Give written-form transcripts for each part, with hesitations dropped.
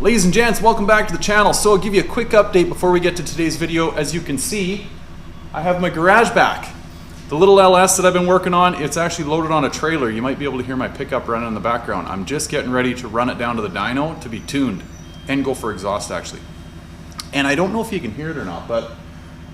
Ladies and gents, welcome back to the channel. So I'll give you a quick update before we get to today's video. As you can see, I have my garage back. The little LS that I've been working on, it's actually loaded on a trailer. You might be able to hear my pickup running in the background. I'm just getting ready to run it down to the dyno to be tuned and go for exhaust actually. And I don't know if you can hear it or not, but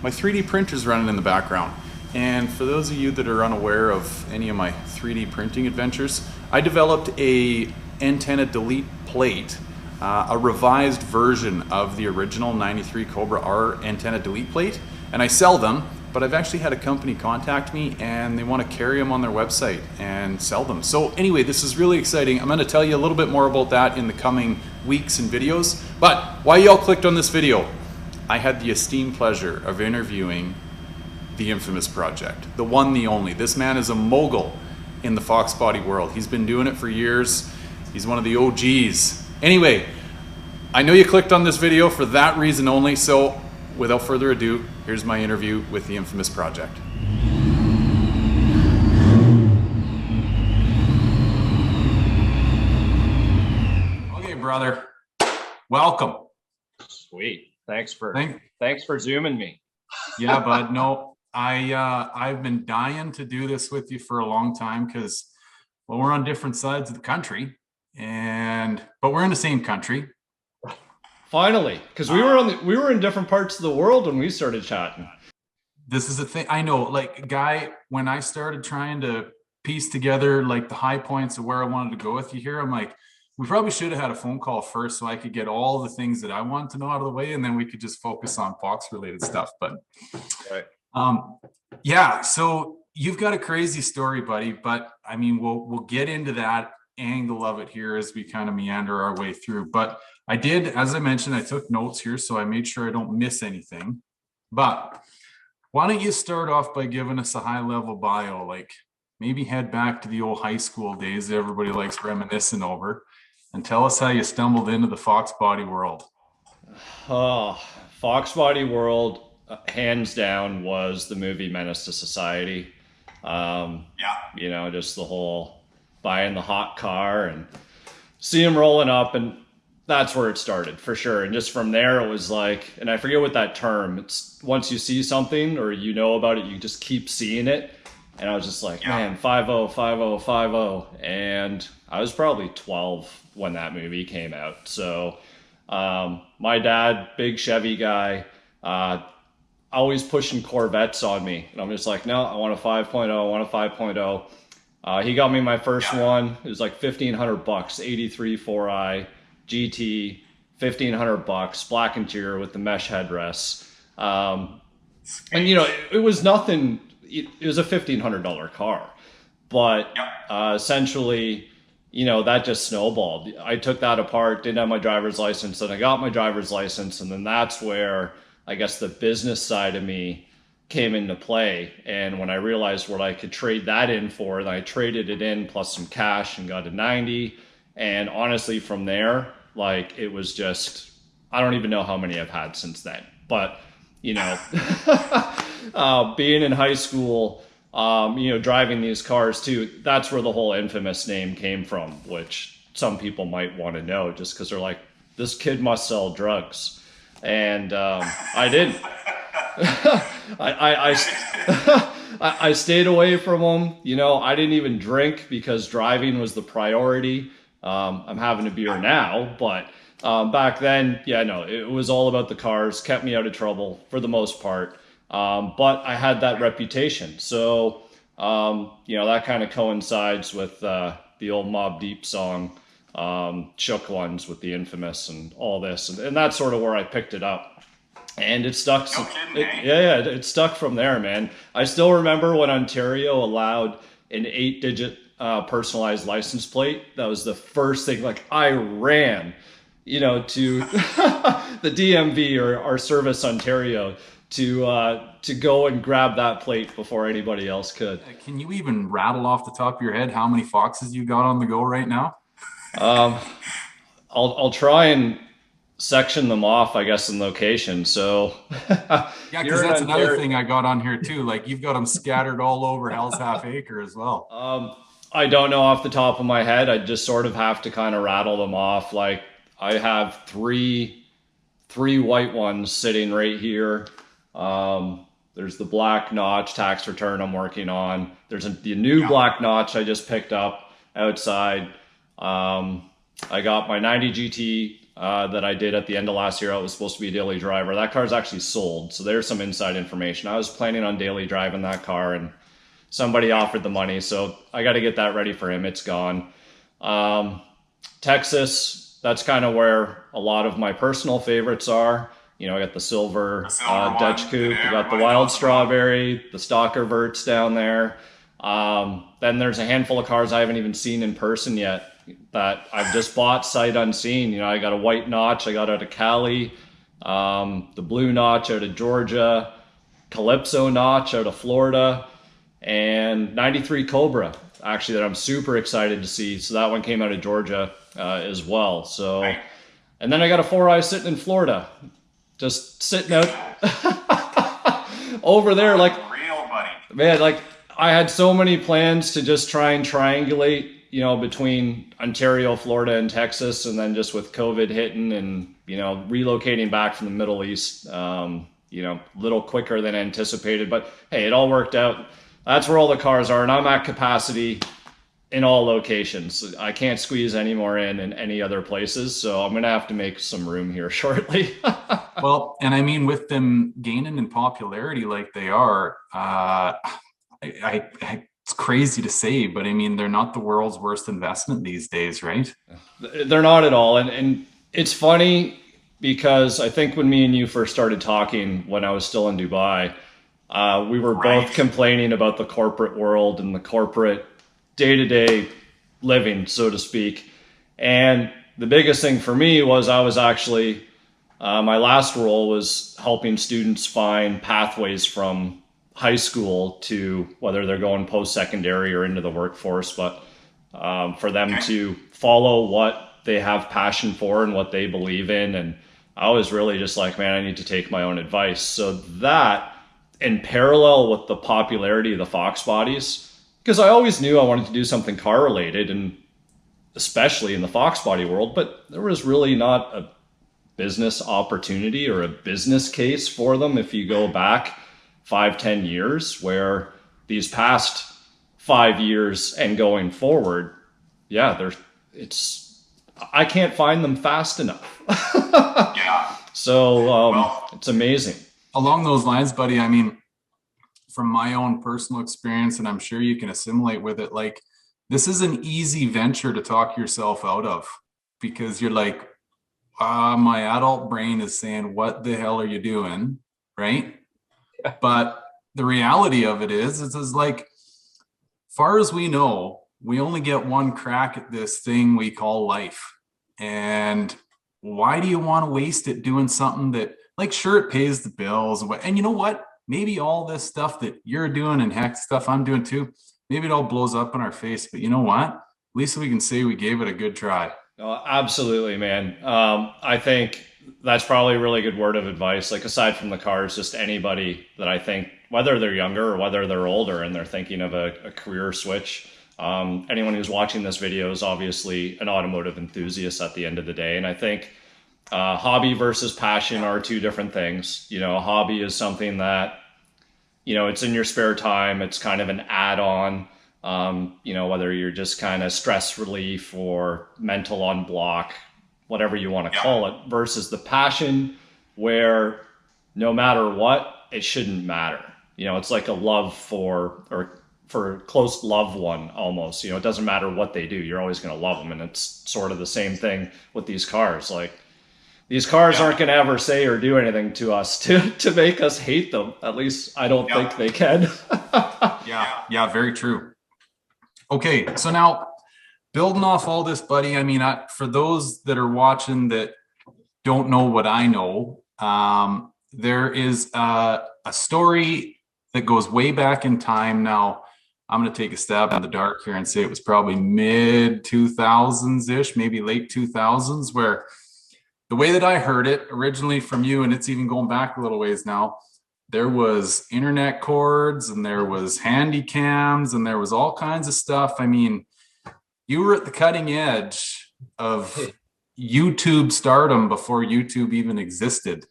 my 3D printer's running in the background. And for those of you that are unaware of any of my 3D printing adventures, I developed a antenna delete plate, a revised version of the original 93 Cobra R antenna delete plate, and I sell them, but I've actually had a company contact me and they want to carry them on their website and sell them. So anyway, this is really exciting. I'm going to tell you a little bit more about that in the coming weeks and videos. But why y'all clicked on this video? I had the esteemed pleasure of interviewing the infamous project, the one, the only. This man is a mogul in the Foxbody world. He's been doing it for years. He's one of the OGs. Anyway, I know you clicked on this video for that reason only, so without further ado, here's my interview with the infamous project. Okay, brother, welcome. Sweet. Thanks for zooming me. Yeah, bud. No, I've been dying to do this with you for a long time because, well, we're on different sides of the country, but we're in the same country. Finally, because we were in different parts of the world when we started chatting. This is the thing. I know, like, Guy, when I started trying to piece together like the high points of where I wanted to go with you here, I'm like, we probably should have had a phone call first so I could get all the things that I want to know out of the way, and then we could just focus on Fox related stuff. But right. Yeah, so you've got a crazy story, buddy, but I mean, we'll get into that angle of it here as we kind of meander our way through. But I did, as I mentioned, I took notes here, so I made sure I don't miss anything. But why don't you start off by giving us a high level bio, like maybe head back to the old high school days that everybody likes reminiscing over, and tell us how you stumbled into the Foxbody world. Oh, Foxbody world, hands down, was the movie Menace to Society. Yeah. You know, just the whole buying the hot car and see him rolling up, and that's where it started for sure. And just from there, it was like, and I forget what that term, it's once you see something or you know about it, you just keep seeing it. And I was just like, man, 5-0, 5-0, 5-0. And I was probably 12 when that movie came out. So my dad, big Chevy guy, always pushing Corvettes on me. And I'm just like, no, I want a 5.0, I want a 5.0. He got me my first one. It was like $1,500, 83 4i GT, $1,500, black interior with the mesh headrests. And you know, it was nothing. It was a $1,500 car, but essentially, you know, that just snowballed. I took that apart, didn't have my driver's license, and I got my driver's license, and then that's where I guess the business side of me came into play. And when I realized what I could trade that in for, then I traded it in plus some cash and got a 90. And honestly, from there, like, it was just, I don't even know how many I've had since then. But, you know, being in high school, you know, driving these cars too, that's where the whole infamous name came from, which some people might want to know just because they're like, this kid must sell drugs. And I didn't. I stayed away from them. You know, I didn't even drink because driving was the priority. I'm having a beer now, but back then, yeah, no, it was all about the cars, kept me out of trouble for the most part. But I had that reputation. So, you know, that kind of coincides with the old Mobb Deep song, Shook Ones with the infamous and all this. And that's sort of where I picked it up. And it stuck. No kidding, eh? It stuck from there, man. I still remember when Ontario allowed an 8-digit personalized license plate. That was the first thing. Like, I ran, you know, to the DMV or Service Ontario to go and grab that plate before anybody else could. Can you even rattle off the top of your head how many Foxes you got on the go right now? I'll try and section them off, I guess, in location. So yeah, because that's another thing I got on here too. Like, you've got them scattered all over Hell's Half Acre as well. I don't know off the top of my head. I just sort of have to kind of rattle them off. Like, I have three white ones sitting right here. There's the black notch tax return I'm working on. There's the new black notch I just picked up outside. I got my 90 GT that I did at the end of last year. I was supposed to be a daily driver. That car's actually sold, so there's some inside information. I was planning on daily driving that car, and somebody offered the money, so I got to get that ready for him. It's gone. Texas, that's kind of where a lot of my personal favorites are. You know, I got the silver Dutch Coupe, I got the Wild Strawberry, the Stalker Verts down there. Then there's a handful of cars I haven't even seen in person yet that I've just bought sight unseen. You know, I got a white notch I got out of Cali, the blue notch out of Georgia, Calypso notch out of Florida, and 93 Cobra, actually, that I'm super excited to see. So that one came out of Georgia as well. So, and then I got a 4i sitting in Florida, just sitting out over there, like, real buddy. Man, like, I had so many plans to just try and triangulate, you know, between Ontario, Florida, and Texas, and then just with COVID hitting and, you know, relocating back from the Middle East, you know, a little quicker than anticipated. But hey, it all worked out. That's where all the cars are, and I'm at capacity in all locations. I can't squeeze any more in any other places, so I'm gonna have to make some room here shortly. Well, and I mean, with them gaining in popularity like they are, it's crazy to say, but I mean, they're not the world's worst investment these days, right? They're not at all. And it's funny because I think when me and you first started talking when I was still in Dubai, we were both complaining about the corporate world and the corporate day-to-day living, so to speak. And the biggest thing for me was I was actually, my last role was helping students find pathways from high school to whether they're going post-secondary or into the workforce, but for them to follow what they have passion for and what they believe in. And I was really just like, man, I need to take my own advice. So that, in parallel with the popularity of the Foxbodys, because I always knew I wanted to do something car related, and especially in the Foxbody world, but there was really not a business opportunity or a business case for them if you go back 5-10 years, where these past 5 years and going forward, yeah, I can't find them fast enough. Yeah. So it's amazing. Along those lines, buddy, I mean, from my own personal experience, and I'm sure you can assimilate with it, like, this is an easy venture to talk yourself out of, because you're like, my adult brain is saying, what the hell are you doing? Right? But the reality of it is like, far as we know, we only get one crack at this thing we call life. And why do you want to waste it doing something that, like, sure, it pays the bills, and you know what? Maybe all this stuff that you're doing and heck stuff I'm doing too, maybe it all blows up in our face, but you know what? At least we can say we gave it a good try. Oh, absolutely, man. I think that's probably a really good word of advice. Like, aside from the cars, just anybody that I think, whether they're younger or whether they're older and they're thinking of a career switch, anyone who's watching this video is obviously an automotive enthusiast at the end of the day. And I think hobby versus passion are two different things. You know, a hobby is something that, you know, it's in your spare time. It's kind of an add-on, you know, whether you're just kind of stress relief or mental unblock, whatever you want to call it, versus the passion where no matter what, it shouldn't matter. You know, it's like a love for a close loved one almost. You know, it doesn't matter what they do. You're always going to love them. And it's sort of the same thing with these cars. Like, these cars aren't going to ever say or do anything to us to make us hate them. At least I don't think they can. Yeah, very true. Okay, so now building off all this, buddy, I mean, for those that are watching that don't know what I know, there is a story that goes way back in time. Now, I'm going to take a stab in the dark here and say it was probably mid 2000s-ish, maybe late 2000s, where the way that I heard it originally from you, and it's even going back a little ways now, there was internet cords and there was handy cams and there was all kinds of stuff. I mean, you were at the cutting edge of YouTube stardom before YouTube even existed,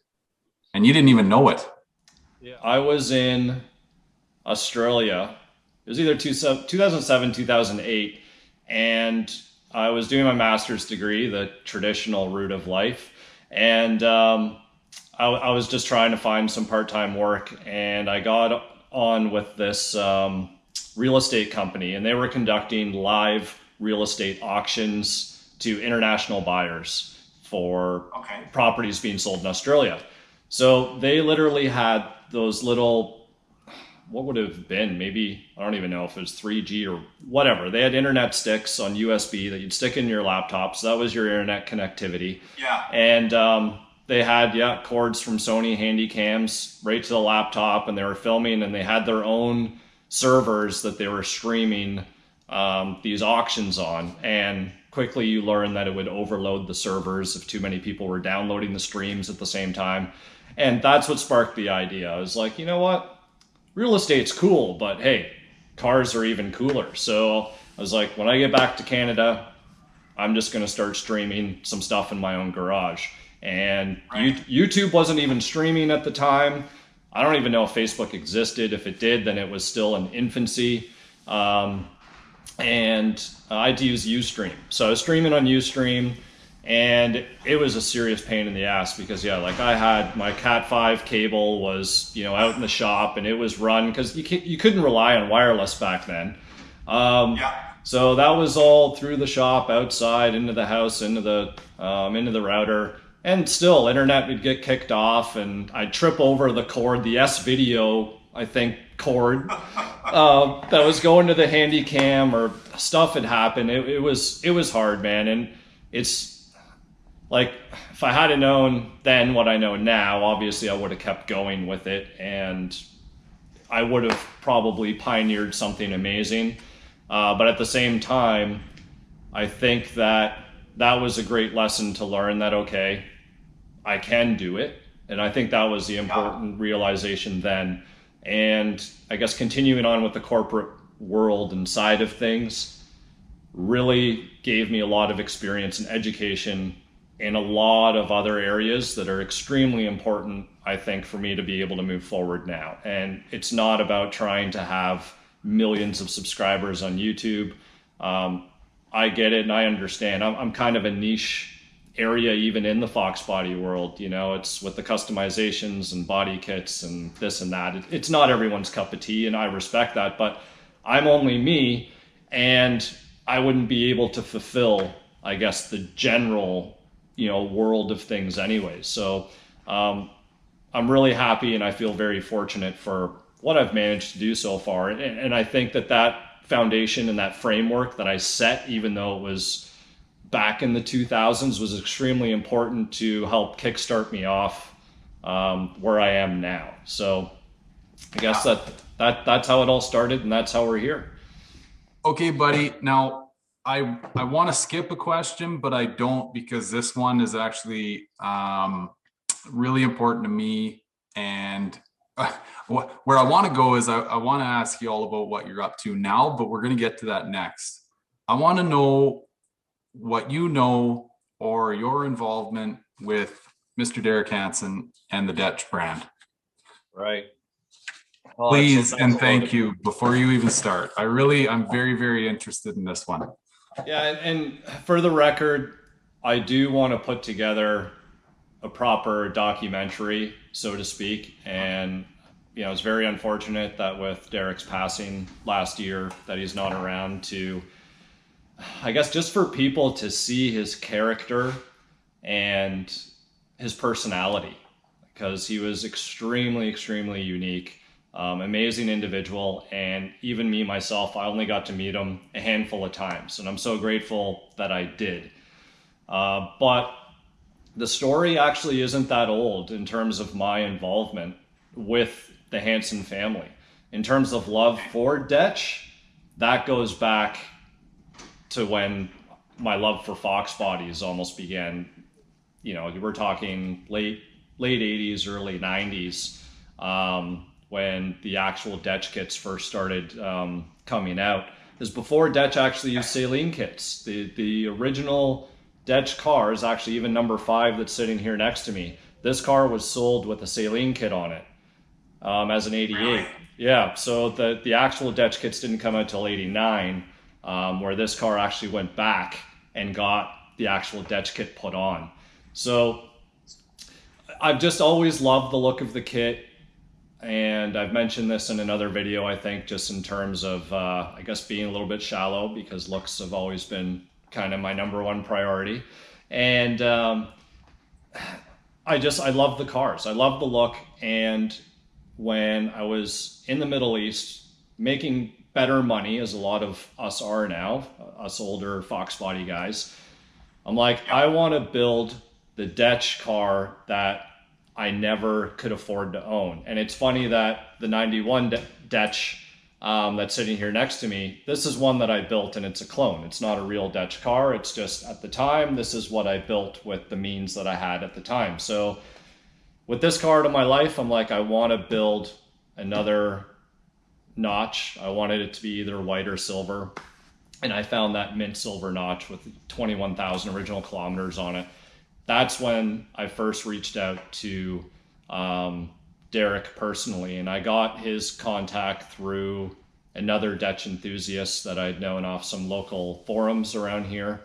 and you didn't even know it. Yeah. I was in Australia. It was either 2007, 2008, and I was doing my master's degree, the traditional route of life, and I was just trying to find some part-time work, and I got on with this real estate company, and they were conducting live real estate auctions to international buyers for properties being sold in Australia. So they literally had those little, what would it have been? Maybe, I don't even know if it was 3G or whatever. They had internet sticks on USB that you'd stick in your laptop. So that was your internet connectivity. Yeah. And they had, cords from Sony handy cams right to the laptop, and they were filming, and they had their own servers that they were streaming these auctions on. And quickly you learn that it would overload the servers if too many people were downloading the streams at the same time. And that's what sparked the idea. I was like, you know what? Real estate's cool, but hey, cars are even cooler. So I was like, when I get back to Canada, I'm just going to start streaming some stuff in my own garage. And YouTube wasn't even streaming at the time. I don't even know if Facebook existed. If it did, then it was still in infancy. And I had to use Ustream. So I was streaming on Ustream, and it was a serious pain in the ass because, like, I had my Cat 5 cable was, out in the shop, and it was run because you couldn't rely on wireless back then. So that was all through the shop, outside, into the house, into the router. And still, internet would get kicked off, and I'd trip over the cord, the S-Video, I think, cord that was going to the handy cam, or stuff had happened. It was hard, man. And it's like, if I had known then what I know now, obviously I would have kept going with it, and I would have probably pioneered something amazing. But at the same time, I think that was a great lesson to learn that, okay, I can do it. And I think that was the important realization then. And I guess continuing on with the corporate world and side of things really gave me a lot of experience and education in a lot of other areas that are extremely important, I think, for me to be able to move forward now. And it's not about trying to have millions of subscribers on YouTube. I get it and I understand. I'm kind of a niche area even in the Foxbody world. It's with the customizations and body kits and this and that. It's not everyone's cup of tea, and I respect that, but I'm only me, and I wouldn't be able to fulfill, I guess, the general, world of things anyway. So I'm really happy, and I feel very fortunate for what I've managed to do so far. And I think that foundation and that framework that I set, even though it was back in the 2000s, was extremely important to help kickstart me off where I am now. So I guess that's how it all started, and that's how we're here. Okay, buddy. Now I want to skip a question, but I don't, because this one is actually really important to me. And where I want to go is I want to ask you all about what you're up to now, but we're going to get to that next. I want to know what you know, or your involvement with Mr. Derek Hanson and the DECH brand. Right. Well, please and thank you before you even start. I'm very, very interested in this one. Yeah, and for the record, I do want to put together a proper documentary, so to speak. And it's very unfortunate that with Derek's passing last year that he's not around to, I guess, just for people to see his character and his personality, because he was extremely, extremely unique, amazing individual. And even me, myself, I only got to meet him a handful of times, and I'm so grateful that I did. But the story actually isn't that old in terms of my involvement with the Hanson family. In terms of love for DECH, that goes back to when my love for Foxbodys almost began. We're talking late 80s, early 90s, when the actual DECH kits first started coming out. Because before DECH actually used saline kits, the original DECH cars, actually even number 5 that's sitting here next to me, this car was sold with a saline kit on it as an 88. Really? Yeah, so the actual DECH kits didn't come out till 89, where this car actually went back and got the actual DECH kit put on. So I've just always loved the look of the kit. And I've mentioned this in another video, I think, just in terms of, I guess, being a little bit shallow, because looks have always been kind of my #1 priority. And I love the cars. I love the look. And when I was in the Middle East making better money, as a lot of us are now, us older Foxbody guys, I'm like, I want to build the DECH car that I never could afford to own. And it's funny that the 91 DECH that's sitting here next to me, this is one that I built, and it's a clone. It's not a real DECH car. It's just, at the time, this is what I built with the means that I had at the time. So with this car to my life, I'm like, I want to build another notch. I wanted it to be either white or silver. And I found that mint silver notch with 21,000 original kilometers on it. That's when I first reached out to Derek personally, and I got his contact through another DECH enthusiast that I'd known off some local forums around here.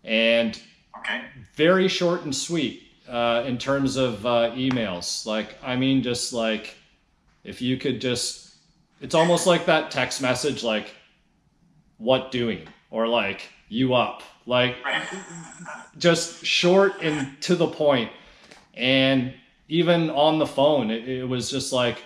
And very short and sweet in terms of emails. Like, I mean, just like, if you could just, it's almost like that text message, like, what doing? Or like, you up? Like, just short and to the point. And even on the phone, it was just like,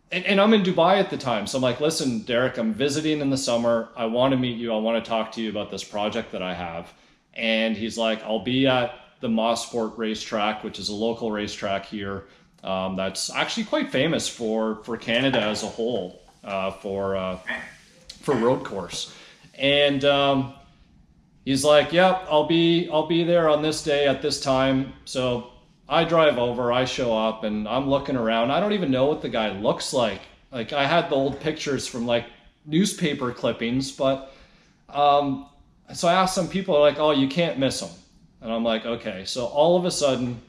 and I'm in Dubai at the time. So I'm like, listen, Derek, I'm visiting in the summer. I want to meet you. I want to talk to you about this project that I have. And he's like, I'll be at the Mosport racetrack, which is a local racetrack here. That's actually quite famous for Canada as a whole, for road course. And, he's like, yep, I'll be there on this day at this time. So I drive over, I show up, and I'm looking around. I don't even know what the guy looks like. Like, I had the old pictures from like newspaper clippings, but so I asked some people, like, oh, you can't miss him. And I'm like, okay. So all of a sudden,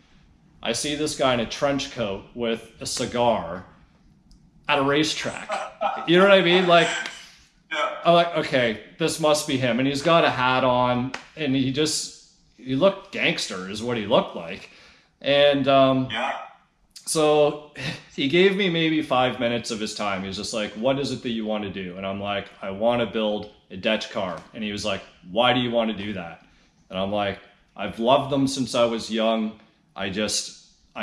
I see this guy in a trench coat with a cigar at a racetrack. You know what I mean? Like, I'm like, okay, this must be him. And he's got a hat on, and he looked gangster is what he looked like. And so he gave me maybe 5 minutes of his time. He was just like, what is it that you want to do? And I'm like, I want to build a DECH car. And he was like, why do you want to do that? And I'm like, I've loved them since I was young. I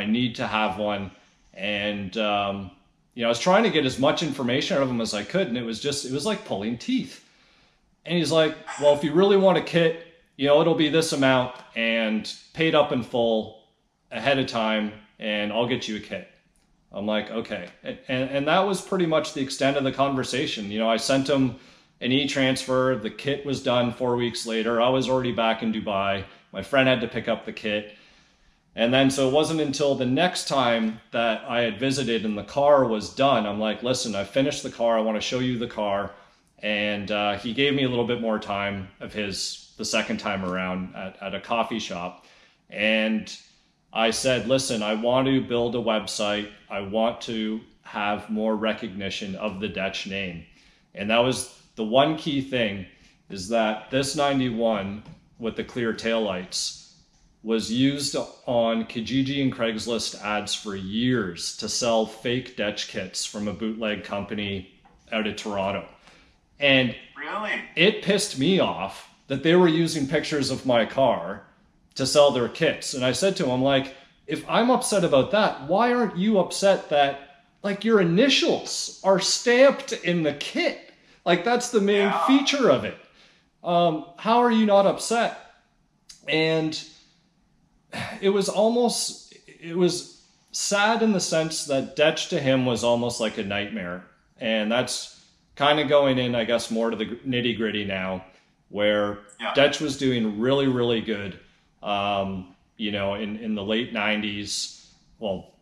need to have one. And, you know, I was trying to get as much information out of him as I could, and it was like pulling teeth. And he's like, well, if you really want a kit, you know, it'll be this amount and paid up in full ahead of time, and I'll get you a kit. I'm like, okay. And that was pretty much the extent of the conversation. You know, I sent him an e-transfer. The kit was done 4 weeks later. I was already back in Dubai. My friend had to pick up the kit. And then, so it wasn't until the next time that I had visited and the car was done, I'm like, listen, I finished the car. I want to show you the car. And he gave me a little bit more time of the second time around at a coffee shop. And I said, listen, I want to build a website. I want to have more recognition of the DECH name. And that was the one key thing, is that this 91 with the clear taillights was used on Kijiji and Craigslist ads for years to sell fake DECH kits from a bootleg company out of Toronto. And it pissed me off that they were using pictures of my car to sell their kits. And I said to him, I'm like, if I'm upset about that, why aren't you upset that, like, your initials are stamped in the kit? Like, that's the main feature of it. How are you not upset? And it was sad in the sense that DECH to him was almost like a nightmare. And that's kind of going in, I guess, more to the nitty gritty now, where DECH was doing really, really good, you know, in the late 90s, well,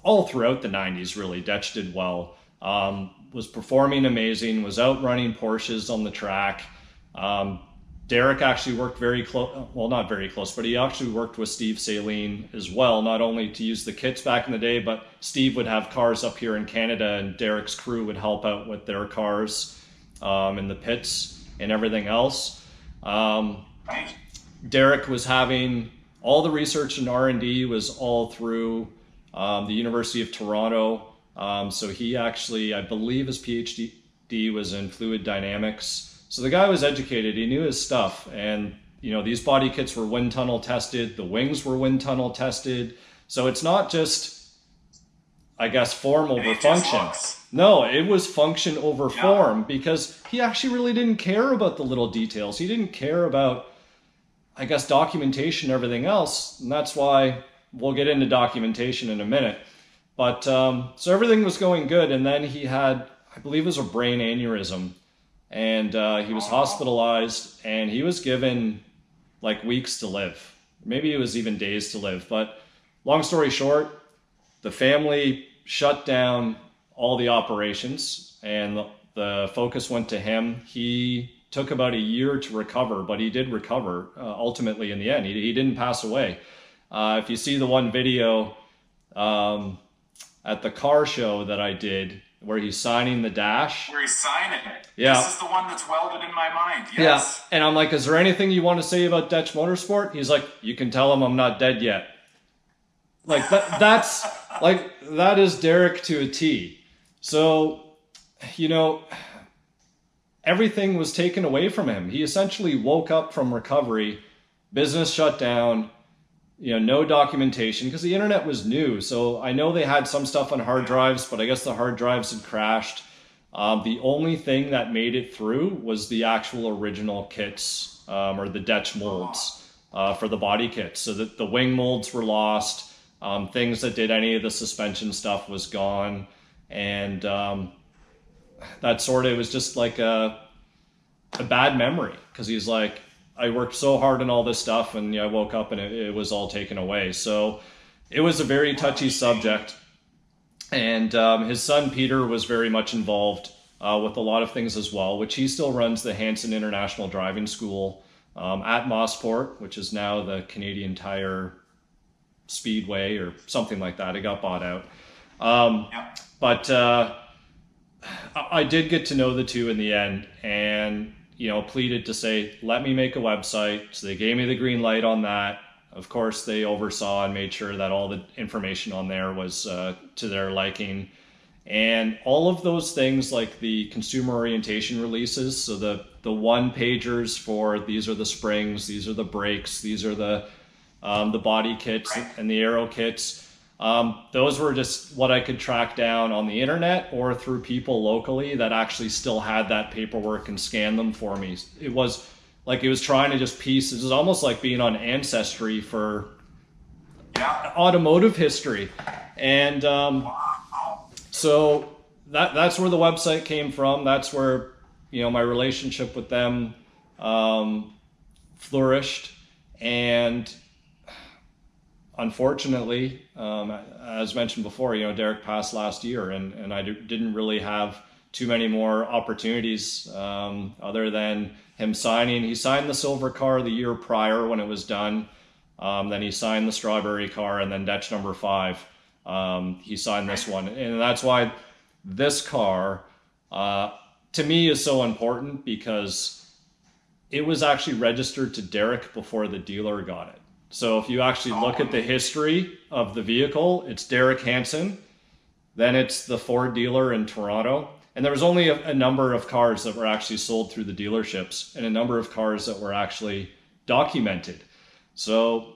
all throughout the 90s, really, DECH did well, was performing amazing, was out running Porsches on the track, Derek actually worked very close, well, not very close, but he actually worked with Steve Saline as well, not only to use the kits back in the day, but Steve would have cars up here in Canada and Derek's crew would help out with their cars in the pits and everything else. Derek was having all the research and R&D was all through the University of Toronto. So he actually, I believe his PhD was in fluid dynamics. So the guy was educated, he knew his stuff, and you know, these body kits were wind tunnel tested, the wings were wind tunnel tested. So it's not just, I guess, form over function. No, it was function over form, because he actually really didn't care about the little details. He didn't care about, I guess, documentation and everything else. And that's why we'll get into documentation in a minute. But so everything was going good. And then he had, I believe it was a brain aneurysm. And he was hospitalized, and he was given like weeks to live. Maybe it was even days to live. But long story short, the family shut down all the operations, and the focus went to him. He took about a year to recover, but he did recover ultimately in the end. He didn't pass away. If you see the one video at the car show that I did, where he's signing the dash. Where he's signing it. Yeah. This is the one that's welded in my mind. Yes. Yeah. And I'm like, is there anything you want to say about DECH Motorsport? He's like, you can tell him I'm not dead yet. Like that's like, that is Derek to a T. So, you know, everything was taken away from him. He essentially woke up from recovery, business shut down, you know, no documentation, because the internet was new. So I know they had some stuff on hard drives, but I guess the hard drives had crashed. The only thing that made it through was the actual original kits, or the DECH molds for the body kits. So that the wing molds were lost. Things that did any of the suspension stuff was gone. And that sort of, it was just like a bad memory, because he's like, I worked so hard on all this stuff, and I woke up and it was all taken away. So it was a very touchy subject. And his son, Peter, was very much involved with a lot of things as well, which he still runs the Hanson International Driving School at Mossport, which is now the Canadian Tire Speedway or something like that. It got bought out. But I did get to know the two in the end, and you know, pleaded to say, let me make a website. So they gave me the green light on that. Of course, they oversaw and made sure that all the information on there was to their liking. And all of those things, like the consumer orientation releases, so the one pagers for these are the springs, these are the brakes, these are the body kits and the aero kits. Those were just what I could track down on the internet or through people locally that actually still had that paperwork and scan them for me. It was like, it was trying to just piece, it was almost like being on Ancestry for automotive history. And so that's where the website came from. That's where, you know, my relationship with them flourished. And unfortunately, as mentioned before, you know, Derek passed last year, and I didn't really have too many more opportunities other than him signing. He signed the silver car the year prior when it was done. Then he signed the strawberry car, and then DECH number 5. He signed this one. And that's why this car, to me, is so important, because it was actually registered to Derek before the dealer got it. So if you actually look at the history of the vehicle, it's Derek Hanson, then it's the Ford dealer in Toronto. And there was only a number of cars that were actually sold through the dealerships, and a number of cars that were actually documented. So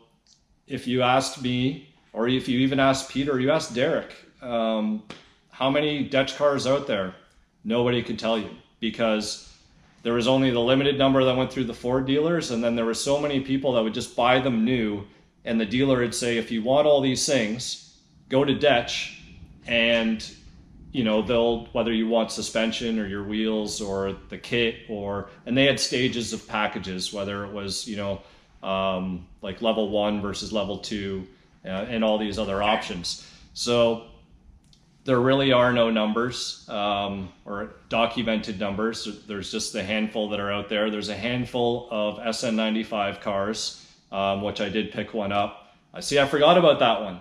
if you asked me, or if you even asked Peter, or you asked Derek, how many DECH cars out there? Nobody could tell you, because there was only the limited number that went through the Ford dealers, and then there were so many people that would just buy them new, and the dealer would say, if you want all these things, go to DECH, and you know, they'll, whether you want suspension or your wheels or the kit, and they had stages of packages, whether it was, you know, like level 1 versus level 2, and all these other options. So there really are no numbers or documented numbers. There's just a handful that are out there. There's a handful of SN95 cars, which I did pick one up. I see, I forgot about that one.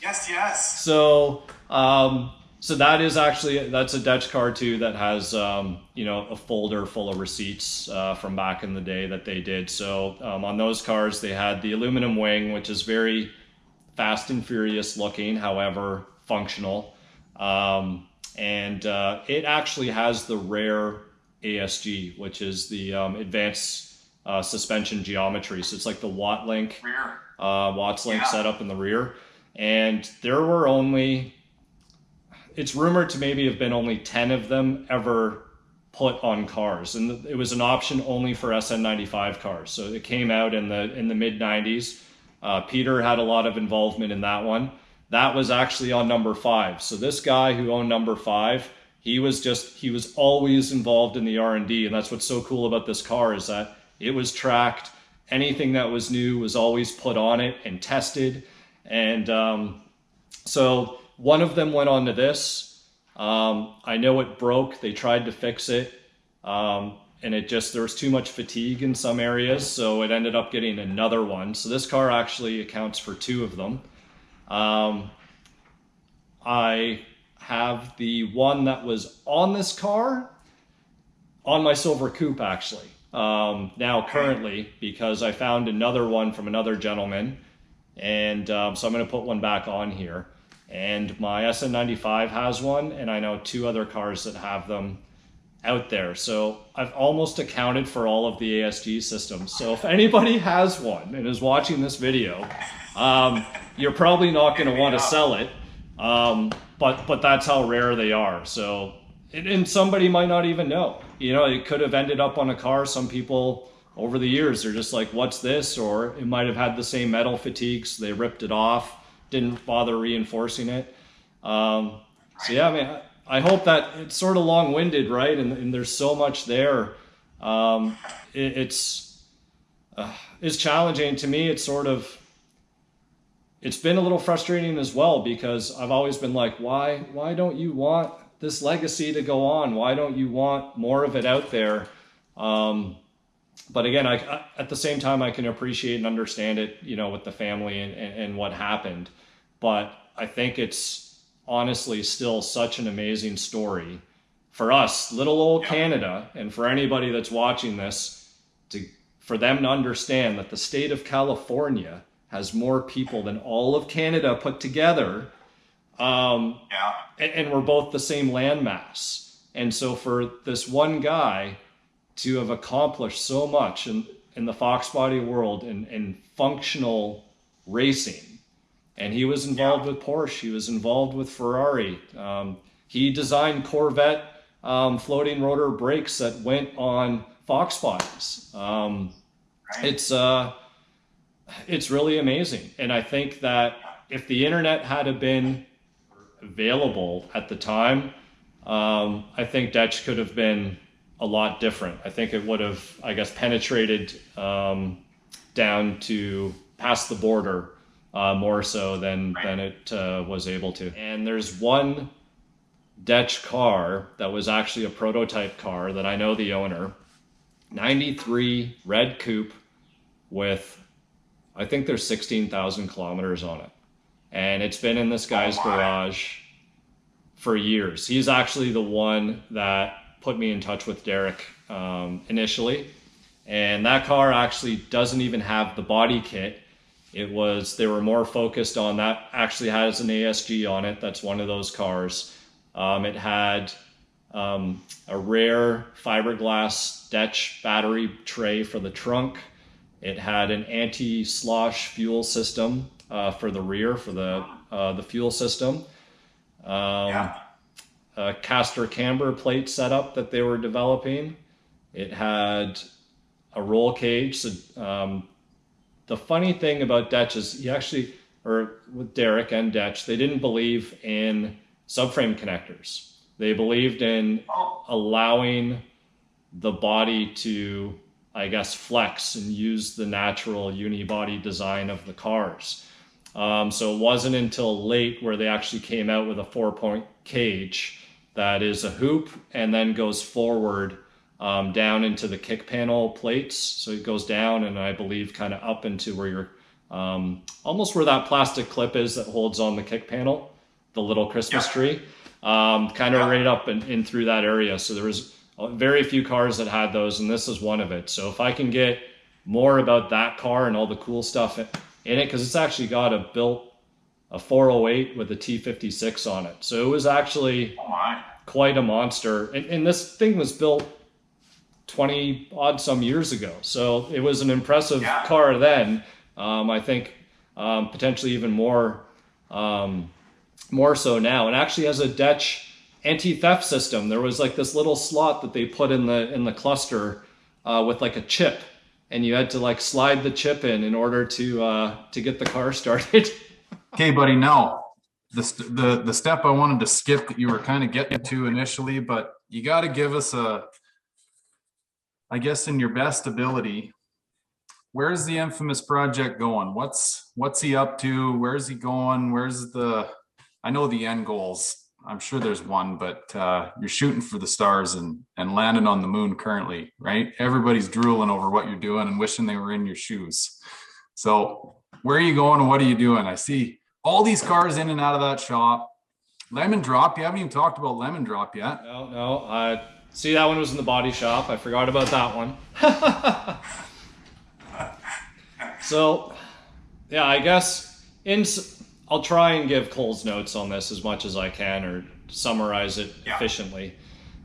Yes. So that is actually, that's a DECH car too that has, you know, a folder full of receipts from back in the day that they did. So on those cars, they had the aluminum wing, which is very Fast and Furious looking, however functional. It actually has the rare ASG, which is the advanced suspension geometry. So it's like the Watts link setup in the rear. And there were only, it's rumored to maybe have been only 10 of them ever put on cars. And it was an option only for SN95 cars. So it came out in the mid 90s. Peter had a lot of involvement in that one. That was actually on number 5. So this guy who owned number 5, he was always involved in the R&D. And that's what's so cool about this car, is that it was tracked. Anything that was new was always put on it and tested. And so one of them went on to this. I know it broke. They tried to fix it. And there was too much fatigue in some areas, so it ended up getting another one. So this car actually accounts for 2 of them. I have the one that was on this car on my silver coupe, actually. Now currently, because I found another one from another gentleman, and so I'm going to put one back on here. And my SN95 has one, and I know 2 other cars that have them out there. So I've almost accounted for all of the ASG systems. So if anybody has one and is watching this video, you're probably not going to want to sell it. But that's how rare they are. So, and somebody might not even know, you know, it could have ended up on a car. Some people over the years, they're just like, what's this? Or it might have had the same metal fatigues. So they ripped it off, didn't bother reinforcing it. So yeah, I mean, I hope that it's sort of long-winded, right? And there's so much there. It's challenging to me. It's been a little frustrating as well, because I've always been like, why don't you want this legacy to go on? Why don't you want more of it out there? But again, at the same time, I can appreciate and understand it, you know, with the family and what happened. But I think it's honestly still such an amazing story for us, little old Canada, and for anybody that's watching this, for them to understand that the state of California has more people than all of Canada put together. And we're both the same landmass. And so for this one guy to have accomplished so much in the Foxbody world in functional racing, and he was involved with Porsche, he was involved with Ferrari. He designed Corvette floating rotor brakes that went on Foxbodys. It's really amazing. And I think that if the internet had been available at the time, I think DECH could have been a lot different. I think it would have, I guess, penetrated down to past the border more so than it was able to. And there's one DECH car that was actually a prototype car that I know the owner, 93 red coupe with, I think there's 16,000 kilometers on it. And it's been in this guy's garage for years. He's actually the one that put me in touch with Derek initially. And that car actually doesn't even have the body kit. They were more focused on that, actually has an ASG on it. That's one of those cars. It had a rare fiberglass DECH battery tray for the trunk. It had an anti-slosh fuel system for the rear, for the fuel system. A caster camber plate setup that they were developing. It had a roll cage. So, the funny thing about DECH is with Derek and DECH, they didn't believe in subframe connectors. They believed in allowing the body to, I guess, flex and use the natural unibody design of the cars. So it wasn't until late where they actually came out with a 4-point cage that is a hoop and then goes forward down into the kick panel plates. So it goes down and I believe kind of up into where you're almost where that plastic clip is that holds on the kick panel, the little Christmas tree, kind of right up and in through that area. So there was very few cars that had those, and this is one of it. So if I can get more about that car and all the cool stuff in it, because it's actually got a 408 with a T56 on it. So it was actually quite a monster. And this thing was built 20 odd some years ago. So it was an impressive car then. I think potentially even more so now. And actually has a DECH anti-theft system. There was like this little slot that they put in the cluster with like a chip, and you had to like slide the chip in order to get the car started. Okay, buddy. Now the step I wanted to skip that you were kind of getting to initially, but you got to give us I guess in your best ability, where's the infamous project going? What's he up to? Where's he going? I know the end goals. I'm sure there's one, but you're shooting for the stars and landing on the moon currently, right? Everybody's drooling over what you're doing and wishing they were in your shoes. So where are you going and what are you doing? I see all these cars in and out of that shop. Lemon Drop, you haven't even talked about Lemon Drop yet. No. See, that one was in the body shop. I forgot about that one. So, yeah, I guess I'll try and give Cole's notes on this as much as I can, or summarize it efficiently.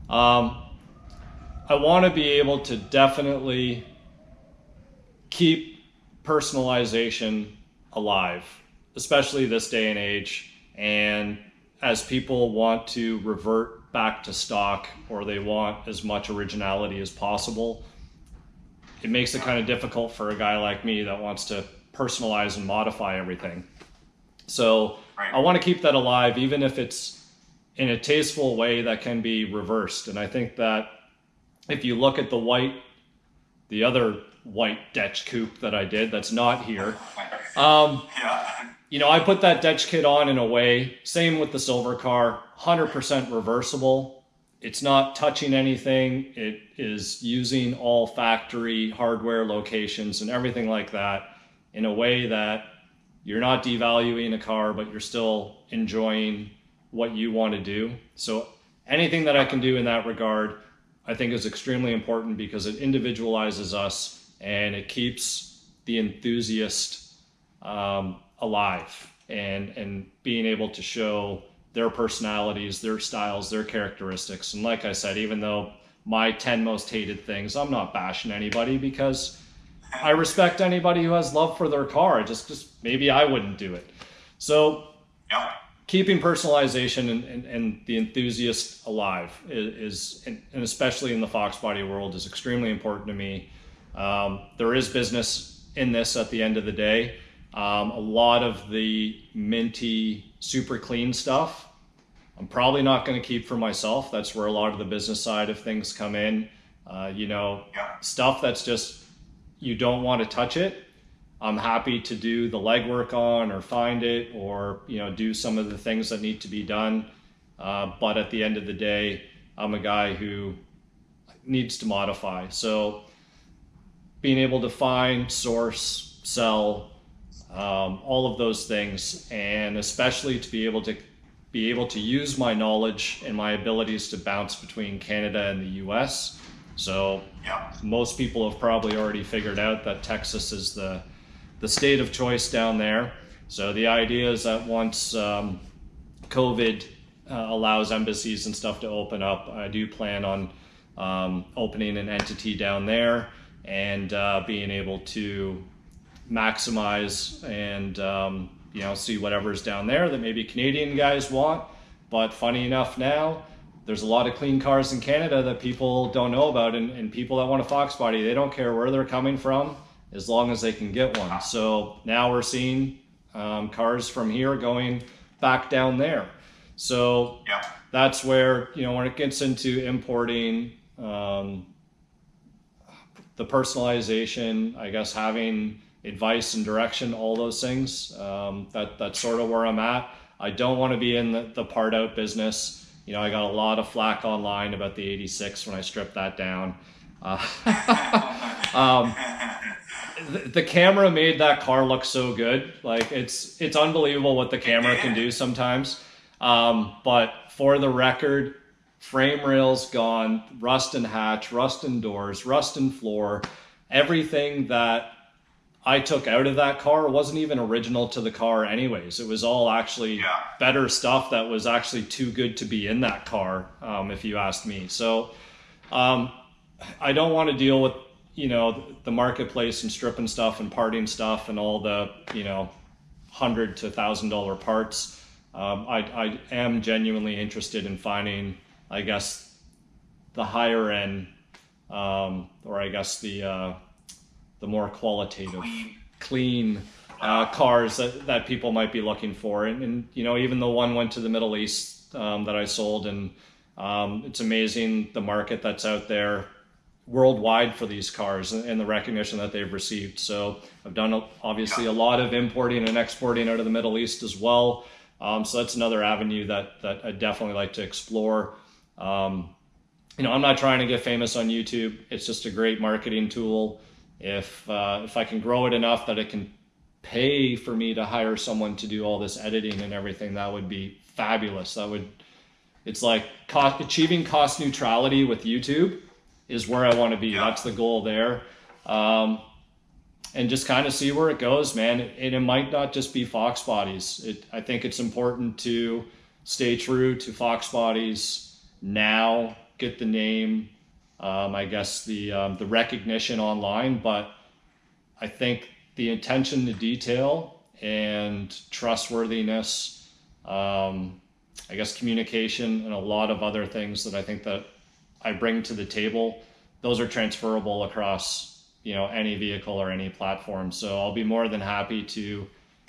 I want to be able to definitely keep personalization alive, especially this day and age. And as people want to revert back to stock, or they want as much originality as possible, it makes it kind of difficult for a guy like me that wants to personalize and modify everything. So I want to keep that alive, even if it's in a tasteful way that can be reversed. And I think that if you look at the other white DECH coupe that I did, that's not here. I put that DECH kit on in a way, same with the silver car, 100% reversible. It's not touching anything. It is using all factory hardware locations and everything like that in a way that you're not devaluing a car, but you're still enjoying what you want to do. So anything that I can do in that regard, I think is extremely important, because it individualizes us and it keeps the enthusiast alive and being able to show their personalities, their styles, their characteristics. And like I said, even though my 10 most hated things, I'm not bashing anybody, because I respect anybody who has love for their car. Just maybe I wouldn't do it. So keeping personalization and the enthusiast alive is, and especially in the Foxbody world, is extremely important to me. There is business in this at the end of the day. A lot of the minty, super clean stuff, I'm probably not going to keep for myself. That's where a lot of the business side of things come in. Stuff that's just, you don't want to touch it, I'm happy to do the legwork on, or find it, or do some of the things that need to be done. But at the end of the day, I'm a guy who needs to modify. So being able to find, source, sell, all of those things, and especially to be able to use my knowledge and my abilities to bounce between Canada and the US. So most people have probably already figured out that Texas is the state of choice down there. So the idea is that once COVID allows embassies and stuff to open up, I do plan on opening an entity down there and being able to maximize and see whatever's down there that maybe Canadian guys want. But funny enough, now there's a lot of clean cars in Canada that people don't know about, and people that want a Foxbody, they don't care where they're coming from as long as they can get one. So now we're seeing cars from here going back down there. So that's where, when it gets into importing, the personalization, I guess having advice and direction, all those things. That's sort of where I'm at. I don't want to be in the part out business. You know, I got a lot of flack online about the 86 when I stripped that down. The camera made that car look so good. Like it's unbelievable what the camera can do sometimes. But for the record, frame rails gone, rust in hatch, rust in doors, rust in floor. Everything that I took out of that car wasn't even original to the car anyways. It was all actually better stuff that was actually too good to be in that car, if you asked me. So I don't want to deal with, you know, the marketplace and stripping stuff and parting stuff and all the, you know, $100 to $1,000 parts. I am genuinely interested in finding, I guess, the higher end, or I guess the more qualitative, clean cars that people might be looking for. And you know, even the one went to the Middle East that I sold, and it's amazing the market that's out there worldwide for these cars and the recognition that they've received. So I've done obviously a lot of importing and exporting out of the Middle East as well. So that's another avenue that I'd definitely like to explore. You know, I'm not trying to get famous on YouTube. It's just a great marketing tool. If I can grow it enough that it can pay for me to hire someone to do all this editing and everything, that would be fabulous. It's like achieving cost neutrality with YouTube is where I want to be. That's the goal there. And just kind of see where it goes, man. And it might not just be Foxbodys. I think it's important to stay true to Foxbodys now, get the name, I guess the recognition online, but I think the attention to detail and trustworthiness, I guess communication and a lot of other things that I think that I bring to the table, those are transferable across, you know, any vehicle or any platform. So I'll be more than happy to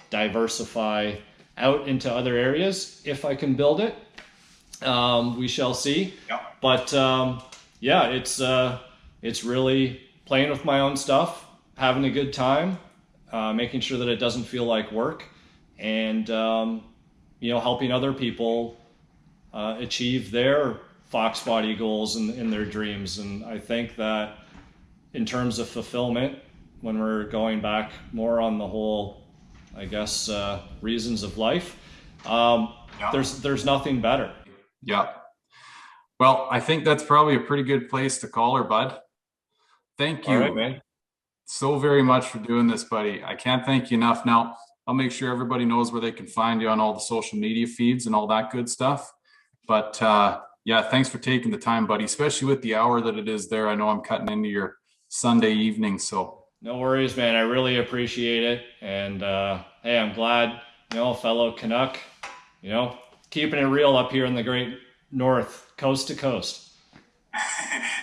diversify out into other areas if I can build it. We shall see. But yeah, it's really playing with my own stuff, having a good time, making sure that it doesn't feel like work, and you know, helping other people achieve their Foxbody goals and their dreams. And I think that in terms of fulfillment, when we're going back more on the whole, I guess, reasons of life, there's nothing better. Yeah. Well, I think that's probably a pretty good place to call her, bud. Thank you. All right, man. So very much for doing this, buddy. I can't thank you enough. Now, I'll make sure everybody knows where they can find you on all the social media feeds and all that good stuff. But yeah, thanks for taking the time, buddy, especially with the hour that it is there. I know I'm cutting into your Sunday evening, so. No worries, man. I really appreciate it. And hey, I'm glad, you know, a fellow Canuck, you know, keeping it real up here in the great North, coast to coast.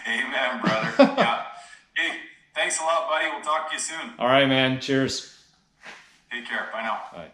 Amen, brother. Yeah. Hey, thanks a lot, buddy. We'll talk to you soon. All right, man. Cheers. Take care. Bye now. Bye.